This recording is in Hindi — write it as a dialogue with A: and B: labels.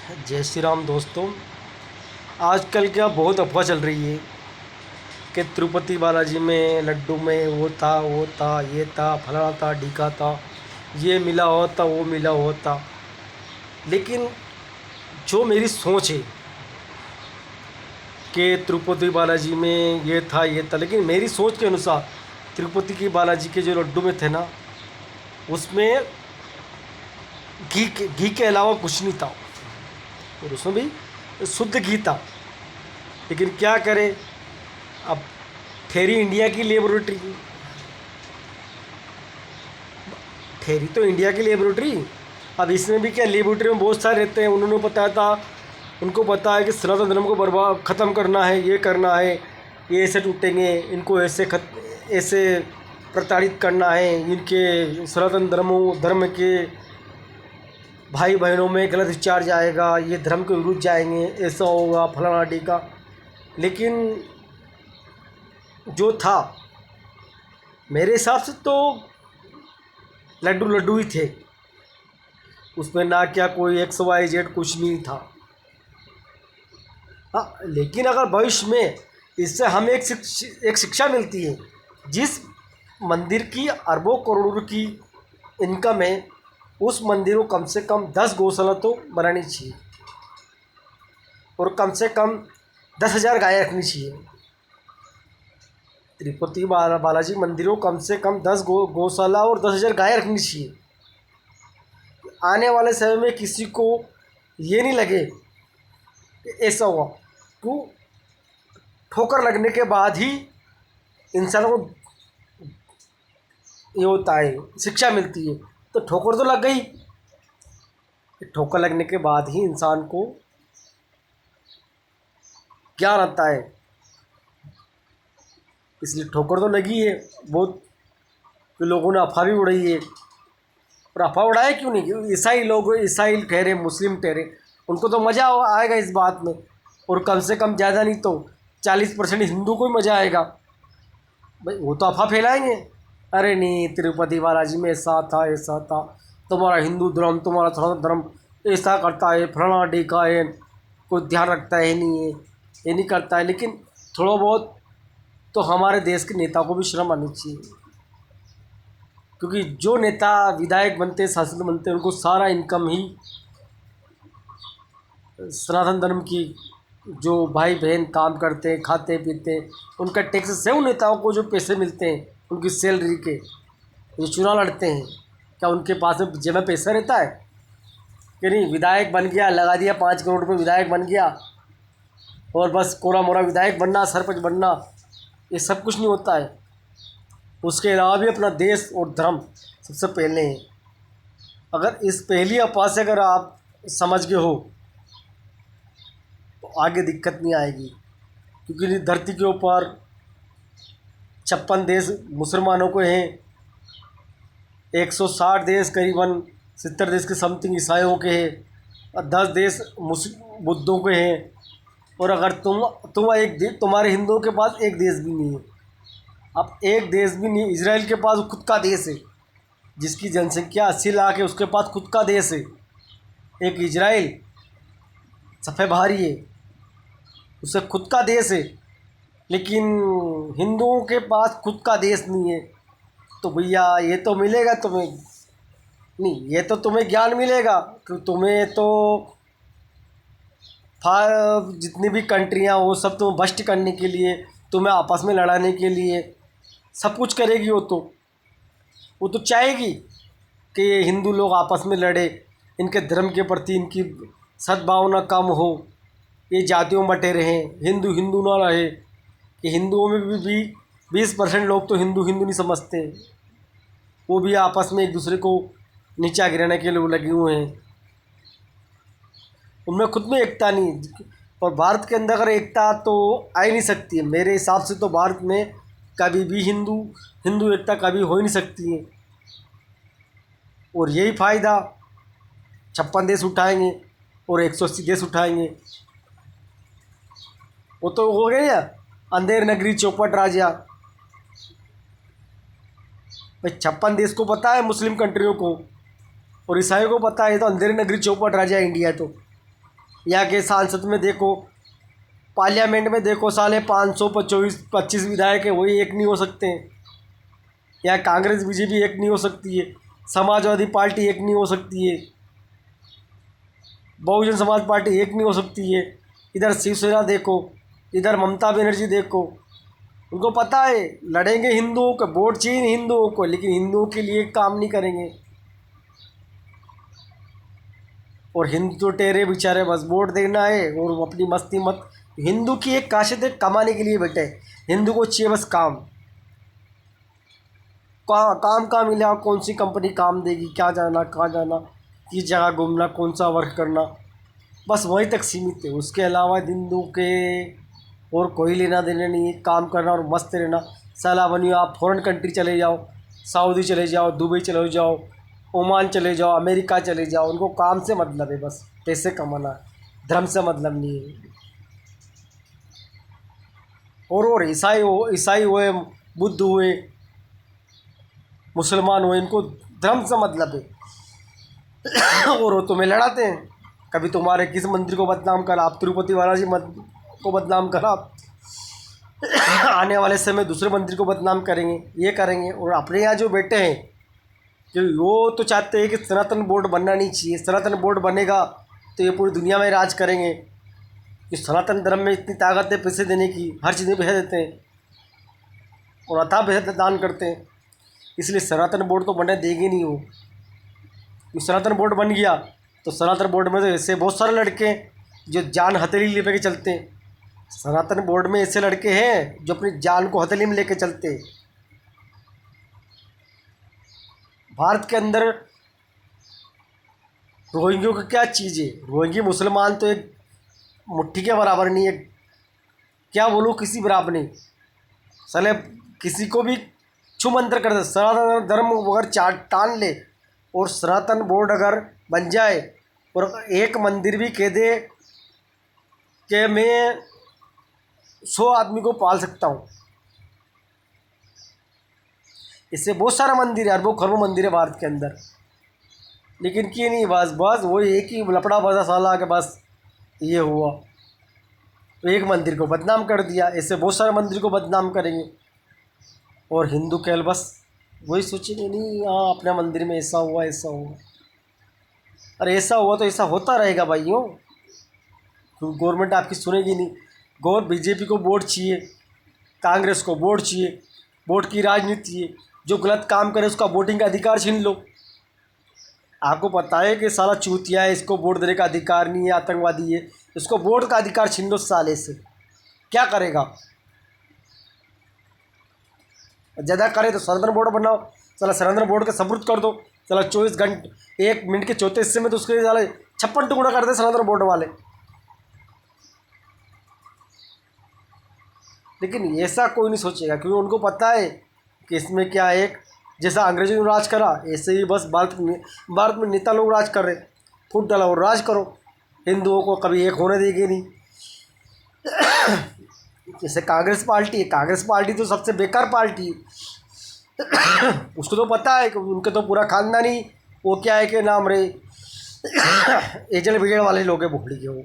A: जय श्री राम दोस्तों। आजकल क्या बहुत अफवाह चल रही है कि तिरुपति बालाजी में लड्डू में वो था ये था फलाना था ढीका था, ये मिला होता वो मिला होता। लेकिन जो मेरी सोच है कि तिरुपति बालाजी में ये था, लेकिन मेरी सोच के अनुसार तिरुपति की बालाजी के जो लड्डू में थे ना, उसमें घी के अलावा कुछ नहीं था, और उसमें भी शुद्ध घी था। लेकिन क्या करें, अब ठहरी इंडिया की लेबोरेटरी, ठहरी तो इंडिया की लेबोरेटरी। अब इसमें भी क्या, लेबोरेटरी में बहुत सारे रहते हैं, उन्होंने बताया था, उनको पता है कि सनातन धर्म को बर्बाद ख़त्म करना है, ये करना है, ये ऐसे टूटेंगे, इनको ऐसे प्रताड़ित करना है, इनके सनातन धर्म के भाई बहनों में गलत विचार जाएगा, ये धर्म के विरुद्ध जाएंगे, ऐसा होगा फलाना ढीका। लेकिन जो था मेरे हिसाब से तो लड्डू लड्डू ही थे, उसमें ना क्या कोई XYZ कुछ नहीं था। हाँ, लेकिन अगर भविष्य में इससे हमें एक शिक्षा मिलती है, जिस मंदिर की अरबों करोड़ों की इनकम है, उस मंदिर को कम से कम 10 गौशाला तो बनानी चाहिए, और कम से कम 10,000 गायें रखनी चाहिए। तिरुपति बालाजी मंदिरों कम से कम 10 गौशाला और 10,000 गायें रखनी चाहिए। आने वाले समय में किसी को ये नहीं लगे कि ऐसा हुआ, क्यों ठोकर लगने के बाद ही इंसान को ये होता है, शिक्षा मिलती है। तो ठोकर तो लग गई, ठोकर लगने के बाद ही इंसान को ज्ञान आता है, इसलिए ठोकर तो लगी है। बहुत लोगों ने अफवाह भी उड़ाई है, और अफवाह उड़ाए क्यों नहीं, क्योंकि ईसाई लोग, ईसाई ठहरे, मुस्लिम ठहरे, उनको तो मज़ा आएगा इस बात में, और कम से कम ज़्यादा नहीं तो 40% हिंदू को ही मज़ा आएगा। भाई वो तो अफवाह फैलाएंगे, अरे नहीं तिरुपति बालाजी में ऐसा था, तुम्हारा हिंदू धर्म, तुम्हारा सनातन धर्म ऐसा करता है, फलाना ढीका है, कोई ध्यान रखता है नहीं है, ये नहीं करता है। लेकिन थोड़ा बहुत तो हमारे देश के नेता को भी शर्म आनी चाहिए, क्योंकि जो नेता विधायक बनते, सांसद बनते, उनको सारा इनकम ही सनातन धर्म की, जो भाई बहन काम करते हैं, खाते पीते, उनका टैक्स से उन नेताओं को जो पैसे मिलते हैं, उनकी सैलरी के, जो चुनाव लड़ते हैं, क्या उनके पास में जेब में पैसा रहता है कि नहीं? विधायक बन गया, लगा दिया 5 करोड़ रुपये, विधायक बन गया, और बस कोरा मोरा विधायक बनना, सरपंच बनना, ये सब कुछ नहीं होता है। उसके अलावा भी अपना देश और धर्म सबसे पहले है। अगर इस पहली अफवाह से अगर आप समझ गए हो तो आगे दिक्कत नहीं आएगी, क्योंकि धरती के ऊपर 56 देश मुसलमानों को हैं, 160 देश करीबन 70 देश के समथिंग ईसाइयों के हैं, और 10 देश बुद्धों के हैं। और अगर तुम्हारे हिंदुओं के पास एक देश भी नहीं है, अब एक देश भी नहीं, इजराइल के पास खुद का देश है, जिसकी जनसंख्या 80 लाख है, उसके पास खुद का देश है। एक इजराइल सफ़े भारी है, उससे खुद का देश है। लेकिन हिंदुओं के पास खुद का देश नहीं है। तो भैया ये तो मिलेगा तुम्हें नहीं, ये तो तुम्हें ज्ञान मिलेगा कि तुम्हें तो जितनी भी कंट्रियाँ, वो सब तुम्हें भ्रष्ट करने के लिए, तुम्हें आपस में लड़ाने के लिए सब कुछ करेगी। वो तो चाहेगी कि ये हिंदू लोग आपस में लड़े, इनके धर्म के प्रति इनकी सद्भावना कम हो, ये जातियों में बटे रहें, हिंदू हिंदू ना रहे। कि हिंदुओं में भी 20% लोग तो हिंदू हिंदू नहीं समझते, वो भी आपस में एक दूसरे को नीचा गिराने के लिए लगे हुए हैं, उनमें खुद में एकता नहीं। और भारत के अंदर अगर एकता तो आ ही नहीं सकती है मेरे हिसाब से, तो भारत में कभी भी हिंदू एकता कभी हो ही नहीं सकती है। और यही फ़ायदा 56 देश उठाएंगे और 180 देश उठाएंगे, वो तो हो गया अंधेर नगरी चौपट राजा। भाई 56 देश को पता है, मुस्लिम कंट्रियों को और ईसाइयों को पता है, तो अंधेरी नगरी चौपट राजा इंडिया है। तो यहाँ के सांसद में देखो, पार्लियामेंट में देखो, साले 525 विधायक है, वही एक नहीं हो सकते हैं। यहाँ कांग्रेस बीजेपी एक नहीं हो सकती है, समाजवादी पार्टी एक नहीं हो सकती है, बहुजन समाज पार्टी एक नहीं हो सकती है। इधर शिवसेना देखो, इधर ममता बनर्जी देखो, उनको पता है लड़ेंगे हिंदुओं का वोट चाहिए हिंदुओं को, लेकिन हिंदुओं के लिए काम नहीं करेंगे। और हिंदू तो टेरे बेचारे बस वोट देना है और अपनी मस्ती मत। हिंदू की एक खासियत है कमाने के लिए बैठे, हिंदू को चाहिए बस काम। कहाँ मिला, कौन सी कंपनी काम देगी, क्या जाना कहाँ जाना, किस जगह घूमना, कौन सा वर्क करना, बस वहीं तक सीमित है। उसके अलावा हिंदू के और कोई लेना देना नहीं है, काम करना और मस्त रहना। साला बनियो आप फॉरेन कंट्री चले जाओ, सऊदी चले जाओ, दुबई चले जाओ, ओमान चले जाओ, अमेरिका चले जाओ, उनको काम से मतलब है, बस पैसे कमाना, धर्म से मतलब नहीं है। और ईसाई हुए, बुद्ध हुए, मुसलमान हुए, इनको धर्म से मतलब है। और वो तुम्हें लड़ाते हैं, कभी तुम्हारे किस मंदिर को बदनाम करा, आप तिरुपति बालाजी को बदनाम करा, आने वाले समय दूसरे मंदिर को बदनाम करेंगे, ये करेंगे। और अपने यहाँ जो बैठे हैं कि वो तो चाहते हैं कि सनातन बोर्ड बनना नहीं चाहिए, सनातन बोर्ड बनेगा तो ये पूरी दुनिया में राज करेंगे, कि सनातन धर्म में इतनी ताकत है पैसे देने की, हर चीज़ में पैसे देते हैं और अथाह पैसे दान करते हैं। इसलिए सनातन बोर्ड तो बनने देंगे नहीं वो। सनातन बोर्ड बन गया तो सनातन बोर्ड में तो ऐसे बहुत सारे लड़के हैं जो जान हथेली ले के चलते हैं। सनातन बोर्ड में ऐसे लड़के हैं जो अपनी जान को हथेली में लेके चलते हैं। भारत के अंदर रोहिंग्यों का क्या चीज़ है, रोहिंगी मुसलमान तो एक मुट्ठी के बराबर नहीं है, क्या बोलूँ, किसी बराबर नहीं। साले किसी को भी छुमंतर कर दे, सनातन धर्म अगर टान ले और सनातन बोर्ड अगर बन जाए और एक मंदिर भी कह दे कि मैं 100 आदमी को पाल सकता हूँ, इससे बहुत सारा मंदिर है, अरबों खरबों मंदिर है भारत के अंदर, लेकिन क्यों नहीं, बस वो एक ही लपड़ा बजा साला के बस ये हुआ तो एक मंदिर को बदनाम कर दिया, ऐसे बहुत सारे मंदिर को बदनाम करेंगे। और हिंदू केवल बस वही सोचेंगे, नहीं हाँ अपने मंदिर में ऐसा हुआ ऐसा हुआ। अरे ऐसा हुआ तो ऐसा होता रहेगा भाइयों, क्योंकि गवर्नमेंट आपकी सुनेगी नहीं। बीजेपी को वोट चाहिए, कांग्रेस को वोट चाहिए, वोट की राजनीति है, जो गलत काम करे उसका वोटिंग का अधिकार छीन लो। आपको पता है कि साला चूतिया है, इसको वोट देने का अधिकार नहीं है, आतंकवादी है, इसको वोट का अधिकार छीन लो साले से, क्या करेगा? ज़्यादा करे तो सनातन बोर्ड बनाओ, साला सनातन बोर्ड का सबूत कर दो, साला 24 घंटे 1 मिनट के चौथे हिस्से में तो उसके साले 56 टुकड़ा कर दे सनातन बोर्ड वाले। लेकिन ऐसा कोई नहीं सोचेगा, क्योंकि उनको पता है कि इसमें क्या है, एक जैसा अंग्रेजों ने राज करा ऐसे ही बस भारत में नेता लोग राज कर रहे, फूट डाला और राज करो, हिंदुओं को कभी एक होने देंगे नहीं। जैसे कांग्रेस पार्टी है, कांग्रेस पार्टी तो सबसे बेकार पार्टी है। उसको तो पता है कि उनके तो पूरा खानदान ही वो क्या है कि नाम रे एजल बिजड़ वाले लोग हैं, भुखड़ी के वो।